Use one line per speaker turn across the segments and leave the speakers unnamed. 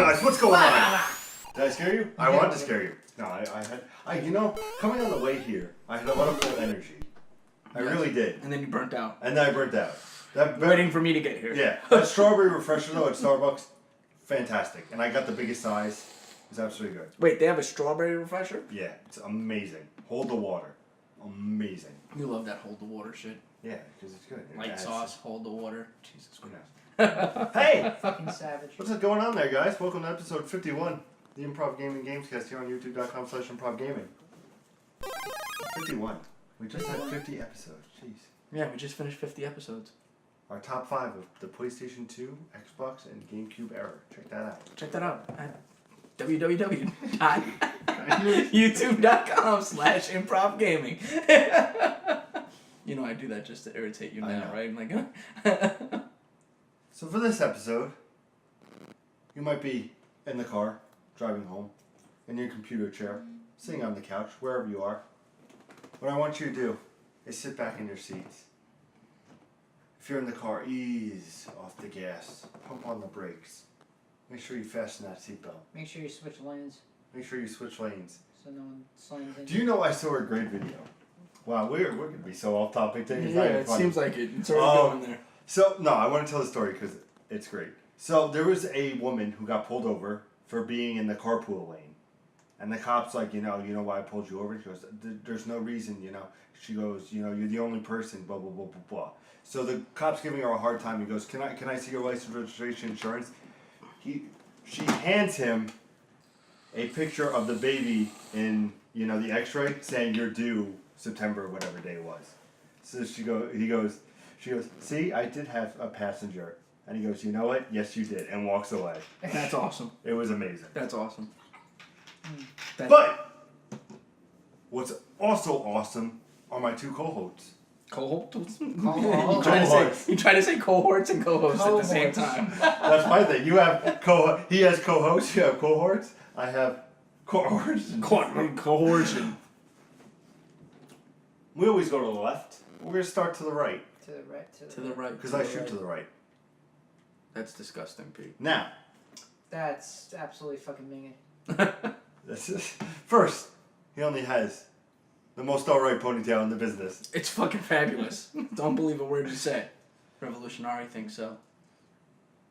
guys, what's going on? Did I scare you? I wanted to scare you. No, coming on the way here, I had a lot of full energy. I really did.
And then you burnt out.
And then I burnt out.
Waiting for me to get here.
Yeah. That strawberry refresher, though, at Starbucks, fantastic. And I got the biggest size. It's absolutely good.
Wait, they have a strawberry refresher?
Yeah, it's amazing. Hold the water. Amazing.
You love that hold the water shit.
Yeah, because it's good.
Light sauce, hold the water. Jesus Christ.
Hey!
Fucking savage.
What's going on there, guys? Welcome to episode 51. The Improv Gaming Gamescast here on youtube.com/improvgaming. 51. We just had 50 episodes. Jeez.
Yeah, we just finished 50 episodes.
Our top 5 of the PlayStation 2, Xbox, and GameCube era. Check that out.
Check that out at www.youtube.com/improvgaming. You know I do that just to irritate you now, right? I'm like,
So for this episode, you might be in the car, driving home, in your computer chair, sitting on the couch, wherever you are. What I want you to do is sit back in your seats. If you're in the car, ease off the gas, pump on the brakes. Make sure you fasten that seatbelt.
Make sure you switch lanes
Make sure you switch lanes.
so no one slams in.
Do you know I saw a great video? Wow, we're going to be so off topic today. It's
yeah,
not even
it
funny.
seems like it. It's already going there.
So, no, I want to tell the story because it's great. So, there was a woman who got pulled over for being in the carpool lane. And the cop's like, you know why I pulled you over? She goes, there's no reason, She goes, you're the only person, blah, blah, blah, blah, blah. So the cop's giving her a hard time. He goes, can I see your license, registration, insurance? She hands him a picture of the baby in, the x-ray saying you're due September, whatever day it was. So she goes, see, I did have a passenger. And he goes, you know what? Yes, you did. And walks away.
That's awesome.
It was amazing.
That's awesome.
But what's also awesome are my two co-hosts.
Cohorts? You
Cohorts.
try to say cohorts and co-hosts at the same
Cohorts.
time.
That's my thing. You have he has co-hosts, you have cohorts. I have cohorts.
Cohorts.
We always go to the left. We're going to start to the right.
To the right.
To the right.
Because I shoot to the right.
That's disgusting, Pete.
Now.
That's absolutely fucking minging.
First, he only has the most alright ponytail in the business.
It's fucking fabulous. Don't believe a word you say. Revolutionary thinks so.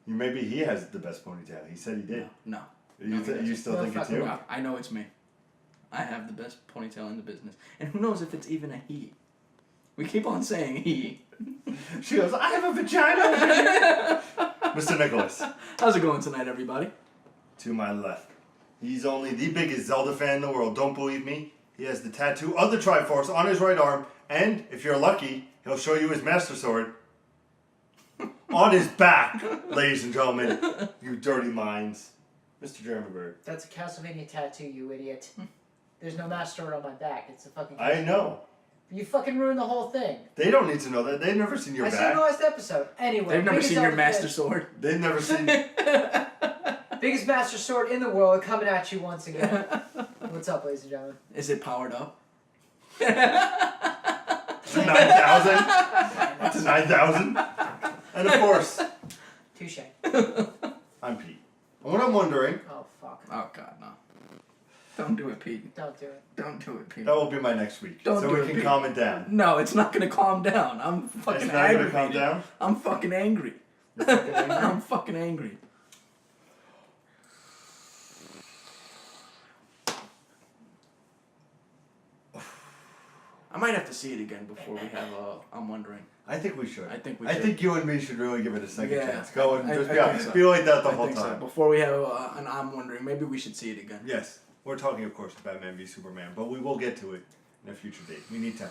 Maybe he has the best ponytail. He said he did.
No.
You still think it's you?
No, I know it's me. I have the best ponytail in the business. And who knows if it's even a he. We keep on saying he.
She goes, I have a vagina! Mr. Nicholas.
How's it going tonight, everybody?
To my left. He's only the biggest Zelda fan in the world. Don't believe me? He has the tattoo of the Triforce on his right arm. And, if you're lucky, he'll show you his Master Sword on his back, ladies and gentlemen. You dirty minds. Mr. Jeremy Bird.
That's a Castlevania tattoo, you idiot. There's no Master Sword on my back. It's a fucking.
I know.
You fucking ruined the whole thing.
They don't need to know that. They've never seen your
I
back.
seen the last episode. Anyway.
They've never
biggest
seen your
Zelda
Master
fan.
Sword.
They've never seen...
Biggest Master Sword in the world coming at you once again. What's up, ladies and gentlemen?
Is it powered up?
It's a 9,000. It's a 9,000. And of course,
Touche.
I'm Pete. And what I'm wondering...
Oh, fuck.
Oh, God, no. Don't do it, Pete.
Don't do it.
Don't do it, Pete.
That will be my next week.
Don't
so
do
we
it,
can
Pete.
calm it down.
No, it's not going to calm down. I'm fucking
It's not going to calm
aggravated.
down?
I'm fucking angry.
You're fucking angry?
I'm fucking angry. I might have to see it again before we have I'm wondering.
I think we should.
I think we
I
should.
think you and me should really give it a second
Yeah.
chance. Go and just
I think so.
be like that the
I
whole
think
time.
so. Before we have an I'm wondering, maybe we should see it again.
Yes. We're talking, of course, Batman v Superman, but we will get to it in a future date. We need to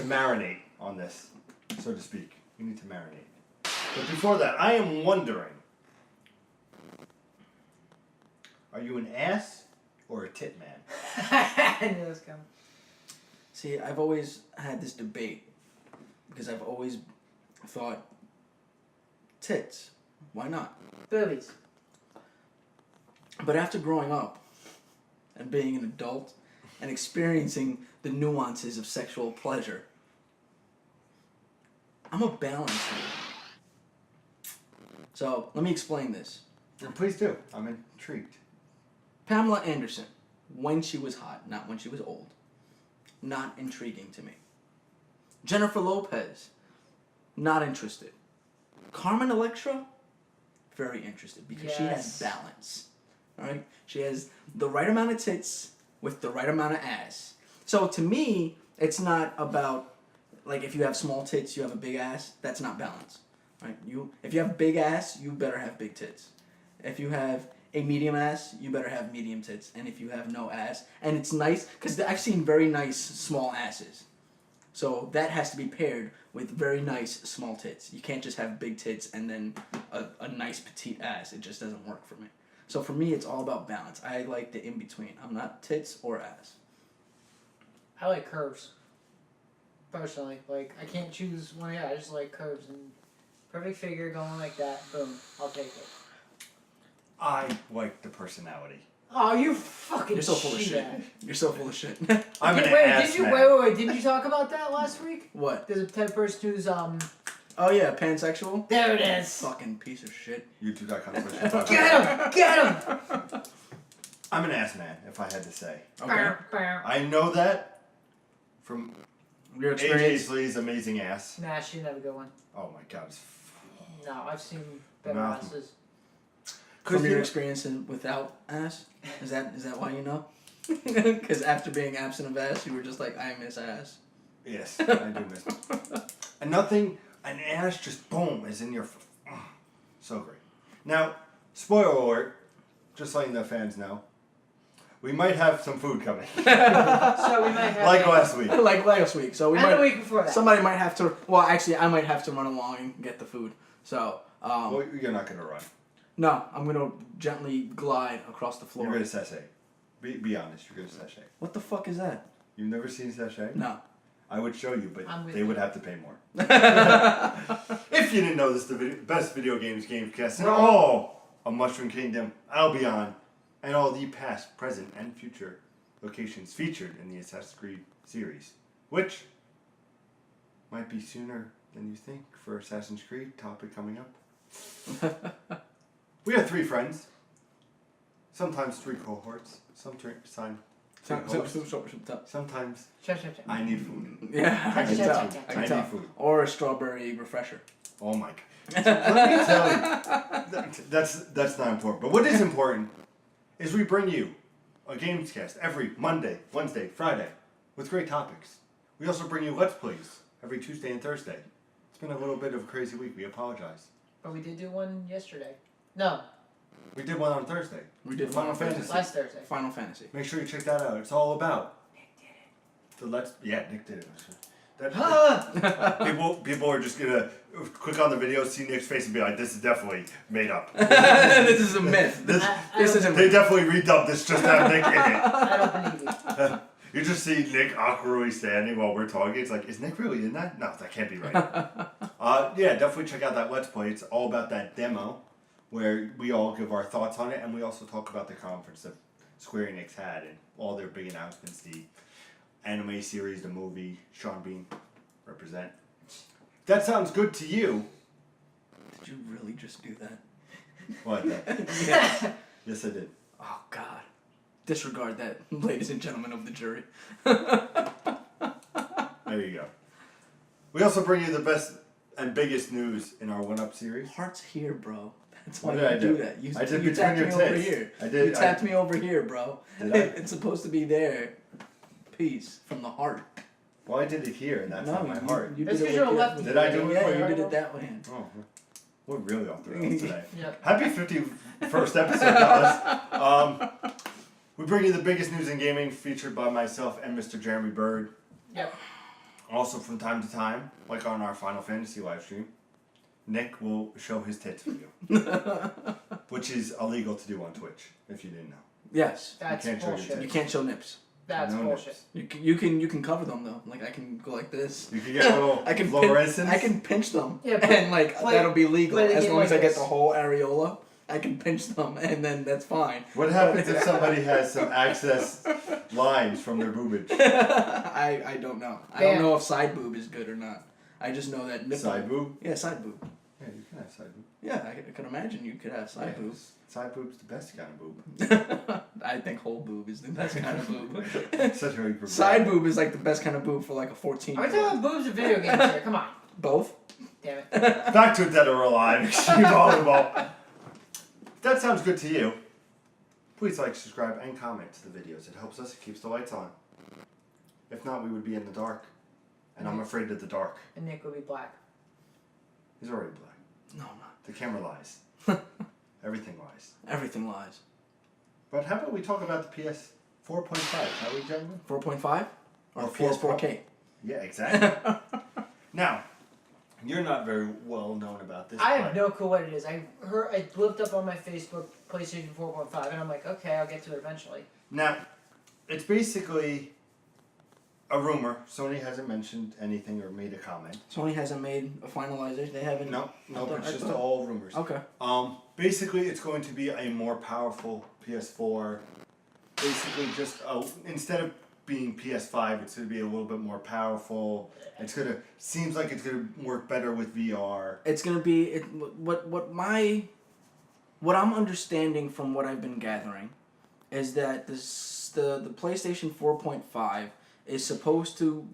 marinate on this, so to speak. We need to marinate. But before that, I am wondering, are you an ass or a tit man?
I knew this coming.
See, I've always had this debate because I've always thought tits. Why not?
Boobies.
But after growing up and being an adult and experiencing the nuances of sexual pleasure, I'm a balance man. So, let me explain this.
Please do. I'm intrigued.
Pamela Anderson, when she was hot, not when she was old. Not intriguing to me. Jennifer Lopez, not interested. Carmen Electra, very interested because she has balance. Alright? She has the right amount of tits with the right amount of ass. So to me, it's not about like if you have small tits, you have a big ass. That's not balance. Right? If you have big ass, you better have big tits. If you have a medium ass, you better have medium tits. And if you have no ass, and it's nice, because I've seen very nice small asses. So that has to be paired with very nice small tits. You can't just have big tits and then a nice petite ass. It just doesn't work for me. So for me, it's all about balance. I like the in-between. I'm not tits or ass.
I like curves. Personally, like I can't choose one. Yeah, I just like curves and perfect figure going like that. Boom, I'll take it.
I like the personality.
Oh, you fucking
You're so full of shit.
shit.
You're so full of shit.
I'm an
wait,
ass
did you
man.
wait? Didn't you talk about that last week?
What?
There's a type of person who's
Oh yeah, pansexual?
There it is.
Fucking piece of shit.
YouTube.com/.
Get him! Get him!
I'm an ass man, if I had to say.
Okay.
I know that from
Your
AJ
experience?
Lee's amazing ass.
Nah, she didn't have a good one.
Oh my god.
No, I've seen better
Mouth.
asses.
From your
you-
experience without ass? Is that why you know? Because after being absent of ass, you were just like, I miss ass.
Yes, I do miss it. And nothing, an ass just boom is in your. So great. Now, spoiler alert, just letting the fans know, we might have some food coming.
So we might have
Like last week.
Like last week. So we
and
might.
the week before that.
Somebody might have to. Well, actually, I might have to run along and get the food. So.
Well, you're not going to run.
No, I'm gonna gently glide across the floor.
You're going to sashay. Be honest, you're going to sashay.
What the fuck is that?
You've never seen sashay?
No.
I would show you, but
I'm with
they would
you.
have to pay more. If you didn't know this, the best video games gamecast in all of Mushroom Kingdom, I'll be on, and all the past, present, and future locations featured in the Assassin's Creed series, which might be sooner than you think for Assassin's Creed topic coming up. We are 3 friends, sometimes 3 cohorts, sometimes
Check, check, check.
I need food.
Yeah, I can
Check,
tell.
check, check,
I
I
can
need
tell.
food.
Or a strawberry refresher.
Oh my god. Let me tell you, that's not important. But what is important is we bring you a Gamescast every Monday, Wednesday, Friday with great topics. We also bring you Let's Plays every Tuesday and Thursday. It's been a little bit of a crazy week. We apologize.
But we did do one yesterday. No,
We did one on Thursday.
We did
Final
Final
Fantasy.
last Thursday.
Final Fantasy.
Make sure you check that out. It's all about
Nick did it.
Nick did it.
Huh?
People are just gonna click on the video, see Nick's face, and be like, "This is definitely made up."
This is a myth.
This,
This isn't.
they definitely redubbed this just to have Nick in it.
I don't believe you.
You just see Nick awkwardly standing while we're talking. It's like, is Nick really in that? No, that can't be right. Yeah, definitely check out that Let's Play. It's all about that demo where we all give our thoughts on it, and we also talk about the conference that Square Enix had and all their big announcements, the anime series, the movie, Sean Bean, represent. That sounds good to you.
Did you really just do that?
What?
Yeah.
Yes, I did.
Oh God. Disregard that, ladies and gentlemen of the jury.
There you go. We also bring you the best and biggest news in our 1-Up series.
Heart's here, bro. That's why
What
you
did I
do
do?
that. You,
I did
you
between
tapped
your
me over
tits.
here.
I did.
You tapped me over here, bro.
Did I?
It's supposed to be there. Peace from the heart.
Well, I did it here, and that's
no,
not my heart.
You
That's
did it
'cause you're a
with your-
lefty.
Did I do it
Yeah,
for
you
you?
did it that way.
Oh, we're really off the rails today.
Yep.
Happy 51st episode, guys. We bring you the biggest news in gaming, featured by myself and Mr. Jeremy Bird.
Yep.
Also, from time to time, like on our Final Fantasy live stream, Nick will show his tits for you, which is illegal to do on Twitch, if you didn't know.
Yes.
That's
can't show your
bullshit.
tits.
You can't show nips.
That's
No
bullshit.
nips.
You can cover them though. Like I can go like this.
You can get a little
I can
fluorescence.
I can pinch them.
Yeah,
and like
play-
that'll be legal
play the
as
game
long as I
like
get
this.
the whole areola. I can pinch them and then that's fine.
What happens if somebody has some access lines from their boobage?
I don't know. I don't
Bam.
know if side boob is good or not. I just know that nipple.
Side boob?
Yeah, side boob.
Yeah, you can have side boob.
Yeah, I could imagine you could have side
Yeah.
boobs.
Side boob's the best kind of boob.
I think whole boob is the best kind of boob.
Such a big
Side boob is like the best kind of boob for like a 14.
Are we talking about boobs or video games here? Come on.
Both?
Damn it.
Back to Dead or Alive. Extreme volleyball. If that sounds good to you, please like, subscribe, and comment to the videos. It helps us. It keeps the lights on. If not, we would be in the dark. And I'm afraid of the dark.
And Nick will be black.
He's already black.
No, I'm not.
The camera lies. Everything lies.
Everything lies.
But how about we talk about the PS 4.5? How we, gentlemen? Or4.5?
Or PS4K?
Yeah, exactly. Now, you're not very well known about this.
I have no clue what it is. I looked up on my Facebook PlayStation 4.5 and I'm like, okay, I'll get to it eventually.
Now, it's basically a rumor. Sony hasn't mentioned anything or made a comment.
Sony hasn't made a finalization. They haven't.
No,
I
it's just
thought-
all rumors.
Okay.
Basically, it's going to be a more powerful PS4. Basically, just instead of being PS5, it's going to be a little bit more powerful. Seems like it's gonna work better with VR.
It's gonna be what I'm understanding from what I've been gathering is that the PlayStation 4.5 is supposed to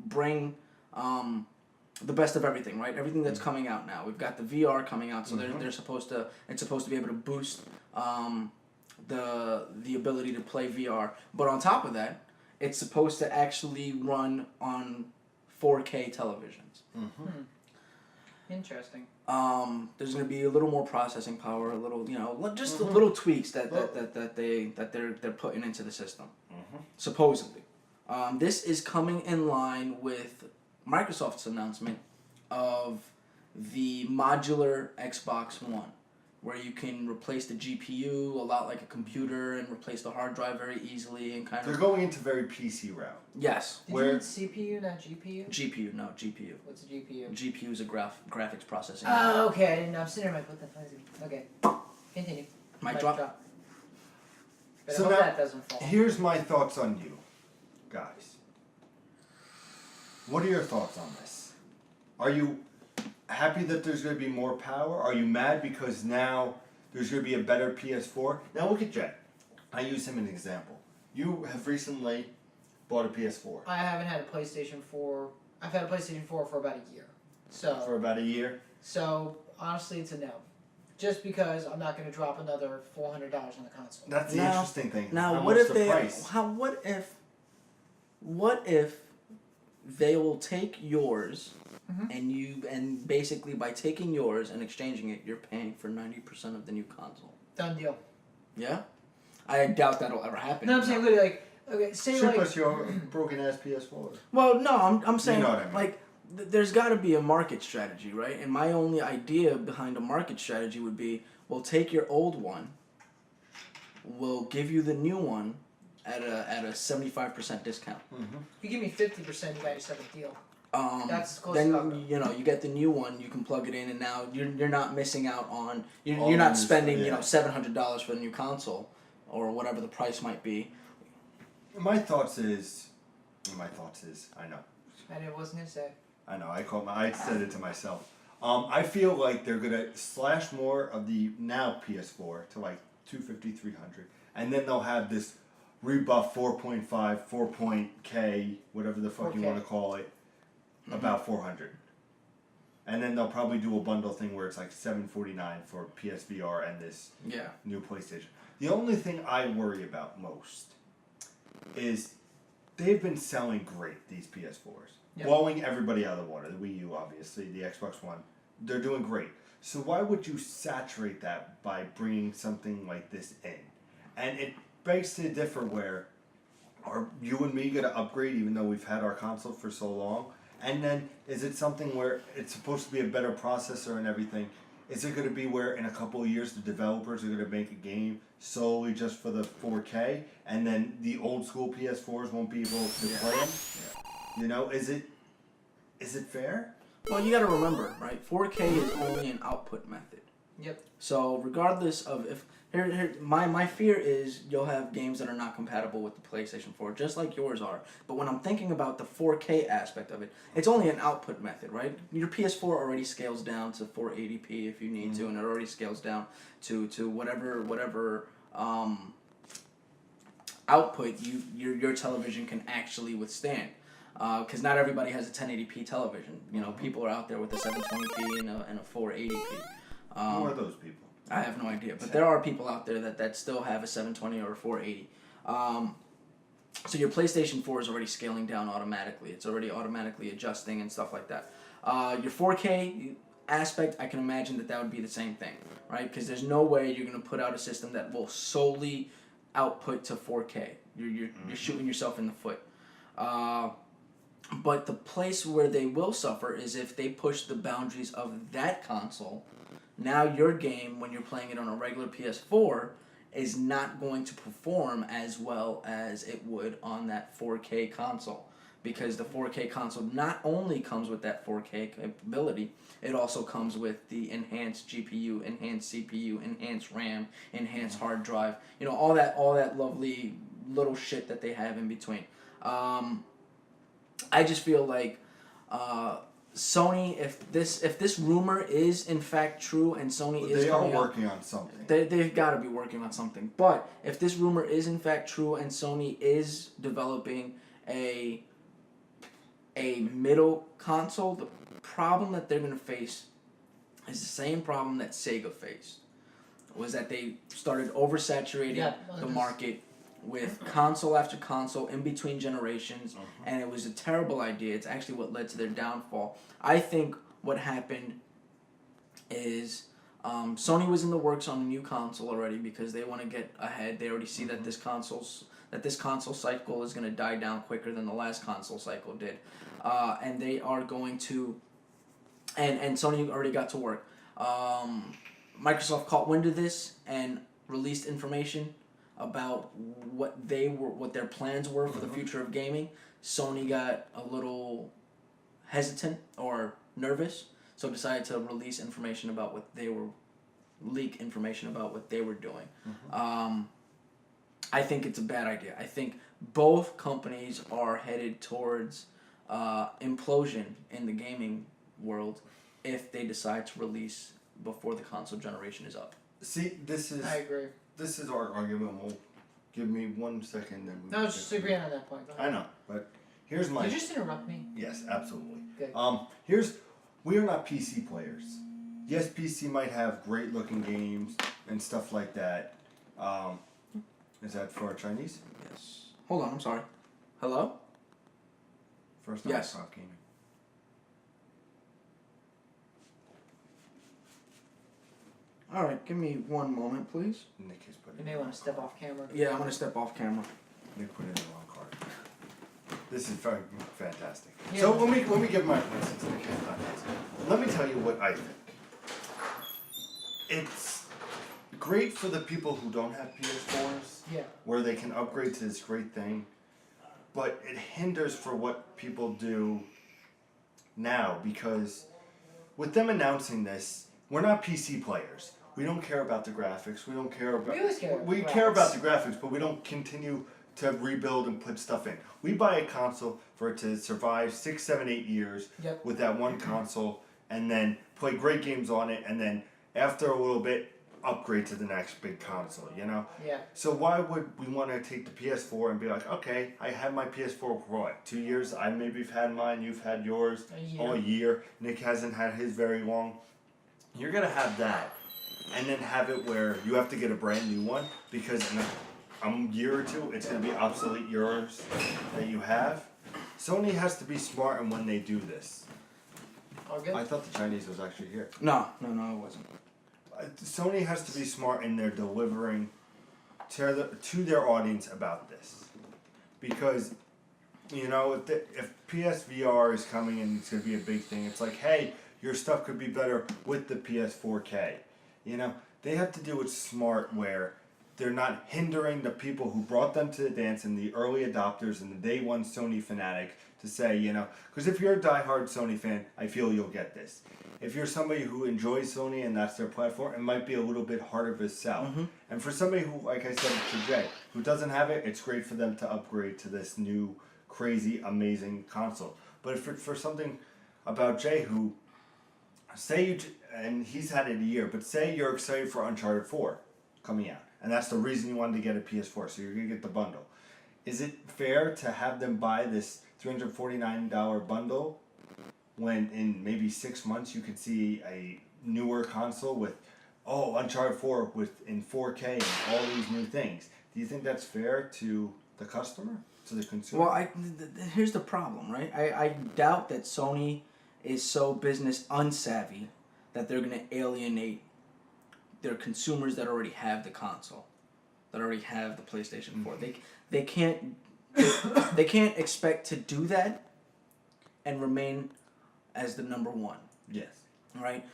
bring the best of everything, right? Everything that's coming out now. We've got the VR coming out, so they're supposed to. It's supposed to be able to boost the ability to play VR. But on top of that, it's supposed to actually run on 4K televisions.
Interesting.
There's going to be a little more processing power, a little, just the little tweaks that they're putting into the system. Supposedly, this is coming in line with Microsoft's announcement of the modular Xbox One, where you can replace the GPU a lot like a computer and replace the hard drive very easily and kind
They're
of.
going into very PC route.
Yes.
Did you mean CPU, not GPU?
GPU, no GPU.
What's a GPU?
GPU is a graphics processing.
Oh, okay. I didn't know. I'm sitting there like, what the fuck is it? Okay. Continue.
Mic drop.
But
So
I hope
now,
that doesn't fall.
here's my thoughts on you, guys. What are your thoughts on this? Are you happy that there's going to be more power? Are you mad because now there's going to be a better PS4? Now look at Jet. I use him as an example. You have recently bought a PS4.
I haven't had a PlayStation 4. I've had a PlayStation 4 for about a year.
For about a year?
So honestly, it's a no. Just because I'm not going to drop another $400 on the console.
That's the interesting thing.
Now,
How
what
much
if
the price?
what if they will take yours, and basically by taking yours and exchanging it, you're paying for 90% of the new console.
Done deal.
Yeah, I doubt that'll ever happen.
No, I'm saying literally like, okay, say
Ship
like.
us your broken ass PS4.
Well, no, I'm saying
know what I mean.
like there's got to be a market strategy, right? And my only idea behind a market strategy would be, we'll take your old one, we'll give you the new one at a 75% discount.
You give me 50%, you got yourself a deal. That's close
then
enough.
you get the new one, you can plug it in, and now you're not missing out on you're
All
not
these,
spending
yeah.
$700 for the new console or whatever the price might be.
My thoughts is, I know.
And it wasn't gonna say.
I know. I said it to myself. I feel like they're gonna slash more of the now PS4 to like 250, 300, and then they'll have this rebuff 4.5, 4.K, whatever the fuck you
4K.
want to call it, about 400. And then they'll probably do a bundle thing where it's like $749 for PSVR and this new PlayStation. The only thing I worry about most is they've been selling great, these PS4s.
Yep.
Blowing everybody out of the water. The Wii U, obviously, the Xbox One. They're doing great. So why would you saturate that by bringing something like this in? And it begs to differ where, are you and me going to upgrade even though we've had our console for so long? And then, is it something where it's supposed to be a better processor and everything? Is it going to be where in a couple of years the developers are going to make a game solely just for the 4K, and then the old school PS4s won't be able to play them?
Yeah.
You know, is it fair?
Well, you got to remember, right? 4K is only an output method.
Yep.
So regardless of My fear is you'll have games that are not compatible with the PlayStation 4, just like yours are. But when I'm thinking about the 4K aspect of it, it's only an output method, right? Your PS4 already scales down to 480p if you need to, and it already scales down to whatever output your television can actually withstand. Because not everybody has a 1080p television. You know, people are out there with a 720p and a 480p.
Who are those people?
I have no idea, but there are people out there that still have a 720 or a 480. So your PlayStation 4 is already scaling down automatically. It's already automatically adjusting and stuff like that. Your 4K aspect, I can imagine that would be the same thing, right? Because there's no way you're going to put out a system that will solely output to 4K. You're shooting yourself in the foot. But the place where they will suffer is if they push the boundaries of that console. Now your game, when you're playing it on a regular PS4, is not going to perform as well as it would on that 4K console. Because the 4K console not only comes with that 4K capability, it also comes with the enhanced GPU, enhanced CPU, enhanced RAM, enhanced hard drive. You know, all that lovely little shit that they have in between. I just feel like Sony, if this rumor is in fact true and Sony is
they are working on something.
They've got to be working on something. But if this rumor is in fact true and Sony is developing a middle console, the problem that they're going to face is the same problem that Sega faced. Was that they started oversaturating the market with console after console in between generations, and it was a terrible idea. It's actually what led to their downfall. I think what happened is Sony was in the works on a new console already because they want to get ahead. They already see that this console cycle is going to die down quicker than the last console cycle did, and they are going to, and Sony already got to work. Microsoft caught wind of this and released information about what their plans were for the future of gaming. Sony got a little hesitant or nervous, so decided to release information about leak information about what they were doing. I think it's a bad idea. I think both companies are headed towards implosion in the gaming world if they decide to release before the console generation is up.
See, I agree. This is our argument. Well, give me 1 second. Then
no, just agreeing on that point.
I know, but here's my...
Did you just interrupt me?
Yes, absolutely.
Good.
We are not PC players. Yes, PC might have great looking games and stuff like that. Is that for Chinese?
Yes. Hold on, I'm sorry. Hello?
First time
yes.
Improv gaming.
All right, give me 1 moment, please.
Nick has put
You may want to step off camera.
Yeah, I'm going to step off camera.
Nick put in the wrong card. This is very fantastic.
Yeah.
So let me give my since Nick has done this. Let me tell you what I think. It's great for the people who don't have PS4s, where they can upgrade to this great thing, but it hinders for what people do now because with them announcing this, we're not PC players. We don't care about the graphics. We don't care about. We care about the graphics, but we don't continue to rebuild and put stuff in. We buy a console for it to survive 6, 7, 8 years with that one console, and then play great games on it, and then after a little bit, upgrade to the next big console. You know.
Yeah.
So why would we want to take the PS4 and be like, okay, I had my PS4 for what, 2 years? I maybe have had mine. You've had yours. A year. Nick hasn't had his very long. You're gonna have that, and then have it where you have to get a brand new one because in a year or two it's gonna be obsolete yours that you have. Sony has to be smart in when they do this.
All good?
I thought the Chinese was actually here.
No, it wasn't.
Sony has to be smart in their delivering to their audience about this, because you know if PSVR is coming and it's gonna be a big thing, it's like, hey, your stuff could be better with the PS4K. You know, they have to do it smart where they're not hindering the people who brought them to the dance and the early adopters and the day one Sony fanatic to say, because if you're a diehard Sony fan, I feel you'll get this. If you're somebody who enjoys Sony and that's their platform, it might be a little bit harder to sell.
Mm-hmm.
And for somebody who, like I said to Jay, who doesn't have it, it's great for them to upgrade to this new, crazy, amazing console. But for something about Jay, who, and he's had it a year, but say you're excited for Uncharted 4 coming out, and that's the reason you wanted to get a PS4, so you're going to get the bundle. Is it fair to have them buy this $349 bundle when in maybe 6 months you could see a newer console with, Uncharted 4 in 4K and all these new things? Do you think that's fair to the customer, to the consumer?
Well, here's the problem, right? I doubt that Sony is so business unsavvy that they're going to alienate their consumers that already have the console, that already have the PlayStation 4. They can't expect to do that and remain as the number one.
Yes.
Right?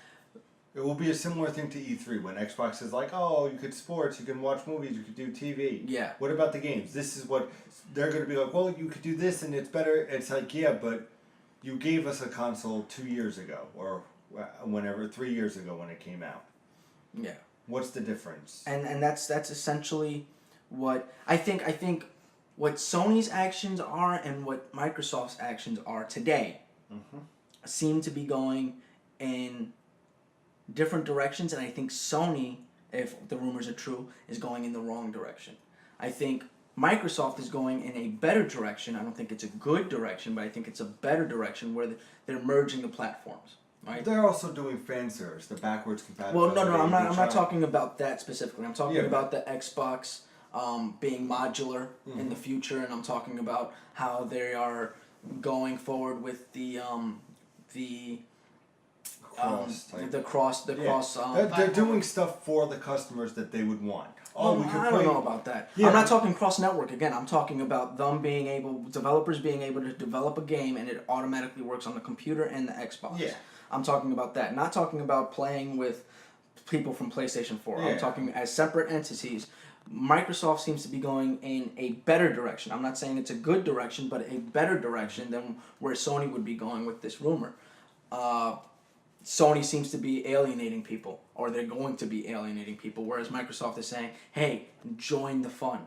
It will be a similar thing to E3 when Xbox is like, you could sports, you can watch movies, you could do TV.
Yeah.
What about the games? This is what they're going to be like, well, you could do this and it's better. It's like, yeah, but you gave us a console 2 years ago or 3 years ago when it came out.
Yeah.
What's the difference?
And that's essentially what I think what Sony's actions are and what Microsoft's actions are today seem to be going in different directions, and I think Sony, if the rumors are true, is going in the wrong direction. I think Microsoft is going in a better direction. I don't think it's a good direction, but I think it's a better direction where they're merging the platforms. Right?
They're also doing fan service, the backwards compatibility.
Well, no, I'm not talking about that specifically. I'm talking about the Xbox being modular in the future, and I'm talking about how they are going forward with the cross.
They're doing stuff for the customers that they would want.
I don't know about that. Yeah. I'm not talking cross-network again. I'm talking about them developers being able to develop a game and it automatically works on the computer and the Xbox.
Yeah.
I'm talking about that. Not talking about playing with people from PlayStation 4. I'm talking as separate entities. Microsoft seems to be going in a better direction. I'm not saying it's a good direction, but a better direction than where Sony would be going with this rumor. Sony seems to be alienating people, or they're going to be alienating people, whereas Microsoft is saying, hey, join the fun.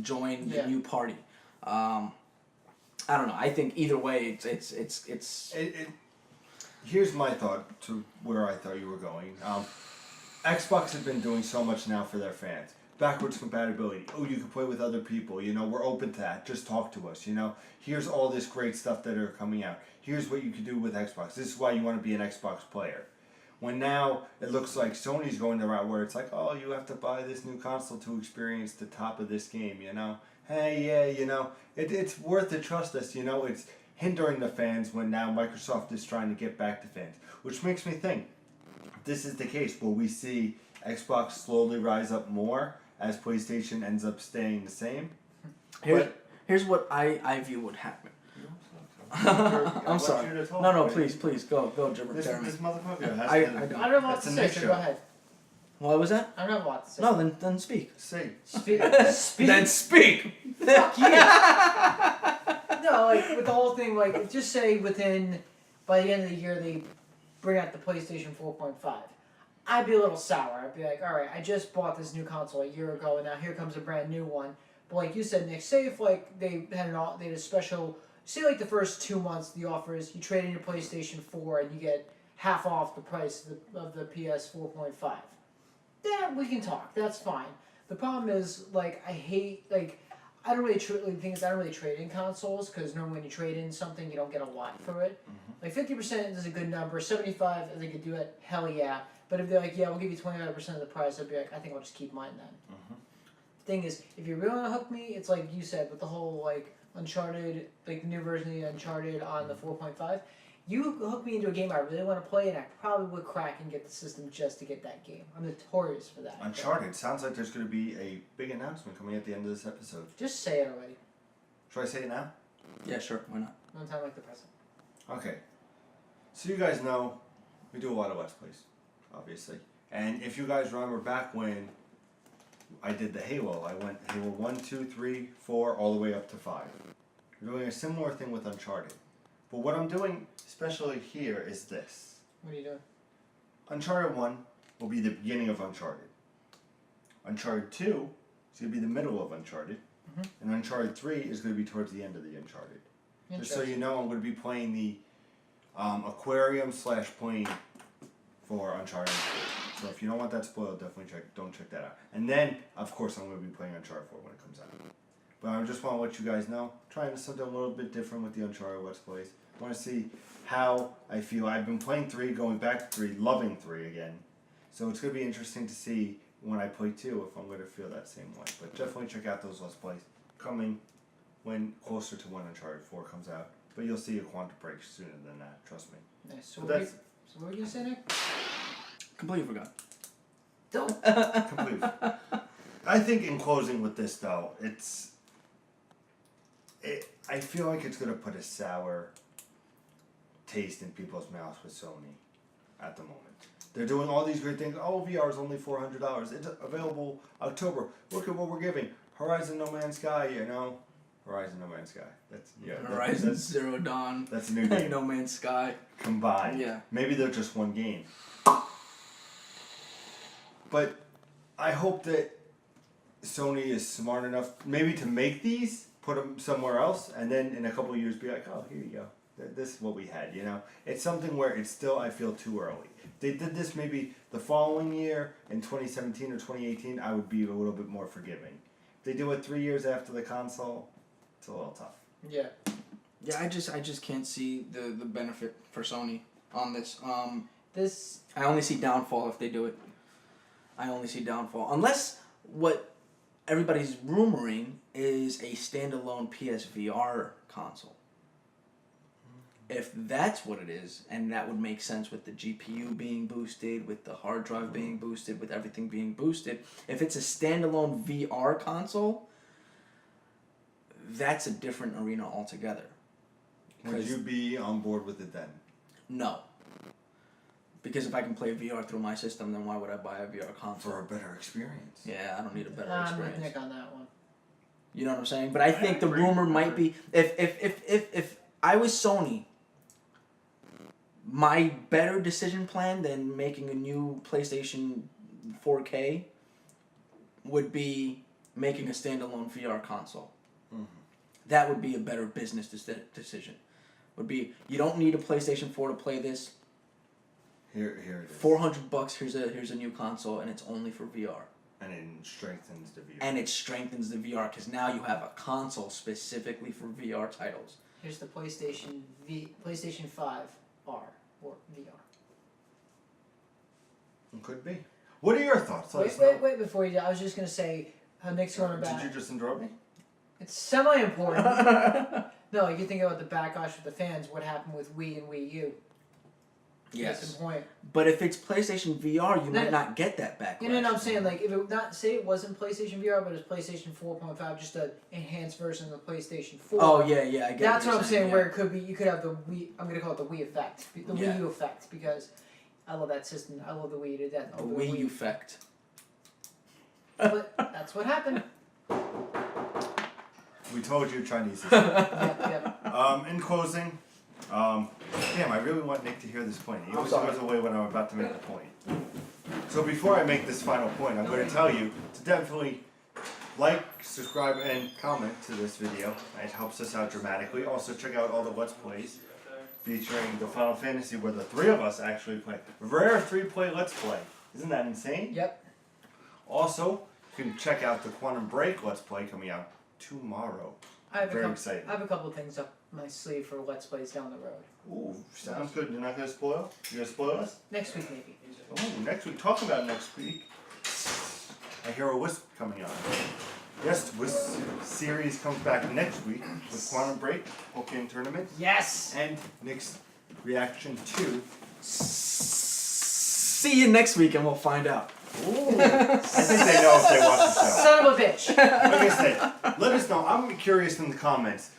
Join the new party. I don't know. I think either way, it's
Here's my thought to where I thought you were going. Xbox has been doing so much now for their fans. Backwards compatibility. You can play with other people. We're open to that. Just talk to us. Here's all this great stuff that are coming out. Here's what you can do with Xbox. This is why you want to be an Xbox player. When now it looks like Sony's going the route where it's like, you have to buy this new console to experience the top of this game. Hey, it's worth it. Trust us. It's hindering the fans when now Microsoft is trying to get back to fans. Which makes me think, if this is the case, will we see Xbox slowly rise up more as PlayStation ends up staying the same?
Here's what I view would happen. I'm sorry. No, please, go, Jeremy.
This motherfucker has
I don't know what to say, so go ahead.
What was that?
I don't know what to say.
No, then speak.
Say.
Speak.
Then speak.
Fuck you. No, with the whole thing, just say by the end of the year, they bring out the PlayStation 4.5. I'd be a little sour. I'd be like, all right, I just bought this new console a year ago, and now here comes a brand new one. But like you said, Nick, say if they had a special, say the first 2 months, the offer is you trade in your PlayStation 4 and you get half off the price of the PS 4.5. Then we can talk. That's fine. The problem is, I hate, I don't really trade in consoles, because normally when you trade in something, you don't get a lot for it. 50% is a good number. 75, if they could do it, hell yeah. But if they're like, yeah, we'll give you 25% of the price, I'd be like, I think I'll just keep mine then. Thing is, if you really want to hook me, it's like you said, with the whole, Uncharted, the new version of the Uncharted on the 4.5, you hook me into a game I really want to play, and I probably would crack and get the system just to get that game. I'm notorious for that.
Uncharted. Sounds like there's going to be a big announcement coming at the end of this episode.
Just say it already.
Should I say it now?
Yeah, sure. Why not?
No time like the present.
Okay. So you guys know we do a lot of Let's Plays, obviously. And if you guys remember back when I did the Halo. I went Halo 1, 2, 3, 4, all the way up to 5. We're doing a similar thing with Uncharted. But what I'm doing, especially here, is this.
What are you doing?
Uncharted 1 will be the beginning of Uncharted. Uncharted 2 is going to be the middle of Uncharted. And Uncharted 3 is going to be towards the end of the Uncharted. Just so you know, I'm going to be playing the aquarium / plane for Uncharted 3. So if you don't want that spoiled, definitely don't check that out. And then, of course, I'm going to be playing Uncharted 4 when it comes out. But I just want to let you guys know, trying something a little bit different with the Uncharted Let's Plays. I want to see how I feel. I've been playing 3, going back to 3, loving 3 again. So it's going to be interesting to see when I play 2 if I'm going to feel that same way. But definitely check out those Let's Plays coming when closer to when Uncharted 4 comes out. But you'll see a quantum break sooner than that, trust me.
Nice. So
But
what were you going to say, Nick?
Completely forgot.
Don't.
Completely. I think in closing with this though, I feel like it's going to put a sour taste in people's mouths with Sony at the moment. They're doing all these great things. Oh, VR is only $400. It's available October. Look at what we're giving. Horizon No Man's Sky, you know. Horizon No Man's Sky.
Horizon Zero Dawn.
That's a new game.
No Man's Sky.
Combined.
Yeah.
Maybe they're just one game. But I hope that Sony is smart enough maybe to make these, put them somewhere else, and then in a couple of years be like, oh, here you go. This is what we had, you know? It's something where it's still, I feel, too early. If they did this maybe the following year, in 2017 or 2018, I would be a little bit more forgiving. If they do it 3 years after the console, it's a little tough.
Yeah.
Yeah, I just can't see the benefit for Sony on this.
This.
I only see downfall if they do it. I only see downfall. Unless what everybody's rumoring is a standalone PSVR console. If that's what it is, and that would make sense with the GPU being boosted, with the hard drive being boosted, with everything being boosted, if it's a standalone VR console, that's a different arena altogether.
Would you be on board with it then?
No. Because if I can play VR through my system, then why would I buy a VR console?
For a better experience.
Yeah, I don't need a better
I'm
experience.
with Nick on that one.
You know what I'm saying? But I think the rumor might be if I was Sony, my better decision plan than making a new PlayStation 4K would be making a standalone VR console.
Mm-hmm.
That would be a better business decision. Would be, you don't need a PlayStation 4 to play this.
Here it is.
$400. Here's a new console, and it's only for VR.
And it strengthens the VR.
And it strengthens the VR because now you have a console specifically for VR titles.
Here's the PlayStation 5 R or VR.
It could be. What are your thoughts? Let us know.
Wait! Before you do, I was just gonna say how Nick's going about.
Did you just interrupt me?
It's semi-important. No, you think about the backlash with the fans. What happened with Wii and Wii U?
Yes.
That's the point.
But if it's PlayStation VR, you might not get that backlash.
You know what I'm saying? Like, if it say it wasn't PlayStation VR, but it was PlayStation 4.5, just an enhanced version of the PlayStation 4.
Oh yeah, I get.
That's what I'm saying.
Yeah.
Where it could be, you could have the Wii. I'm gonna call it the Wii effect, the Wii U effect, because I love that system. I love the Wii. Did that.
The Wii U effect.
But that's what happened.
We told you Chinese.
Yeah.
In closing, damn, I really want Nick to hear this point. He always goes away when I'm about to make the point. So before I make this final point, I'm going to tell you to definitely like, subscribe, and comment to this video. It helps us out dramatically. Also, check out all the Let's Plays featuring the Final Fantasy, where the three of us actually play. Rare 3-play Let's Play. Isn't that insane?
Yep.
Also, you can check out the Quantum Break Let's Play coming out tomorrow. Very exciting.
I have a couple things up my sleeve for Let's Plays down the road.
Ooh, sounds good. You're not going to spoil? You're going to spoil us?
Next week, maybe.
Oh, next week. Talk about next week. I hear a Wisp coming on. Yes, Wisp series comes back next week with Quantum Break, Pokemon Tournament,
Yes!
and Nick's reaction to...
See you next week, and we'll find out.
Ooh. I think they know if they watch the show.
Son of a bitch!
Like I said, let us know. I'm curious in the comments.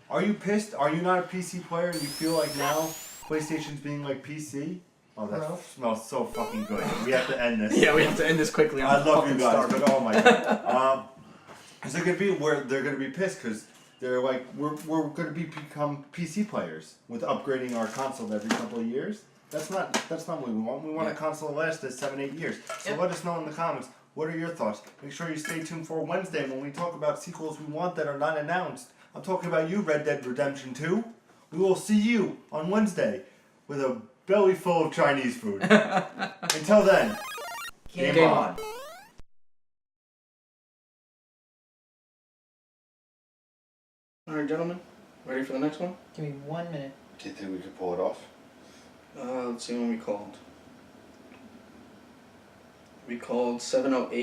Are you pissed? Are you not a PC player and you feel like now PlayStation's being like PC? Oh, that
Bro.
smells so fucking good. We have to end this.
Yeah, we have to end this quickly.
I
I'm
love you
fucking
guys,
starving.
but oh my god. Is it gonna be where they're gonna be pissed because they're like we're gonna become PC players with upgrading our console every couple of years. That's not what we want. We want a console that lasts us 7-8 years. So let us know in the comments. What are your thoughts? Make sure you stay tuned for Wednesday when we talk about sequels we want that are not announced. I'm talking about you, Red Dead Redemption 2. We will see you on Wednesday with a belly full of Chinese food. Until then, game on.
Alright, gentlemen. Ready for the next one?
Give me 1 minute.
Do you think we could pull it off?
Let's see when we called. We called 708.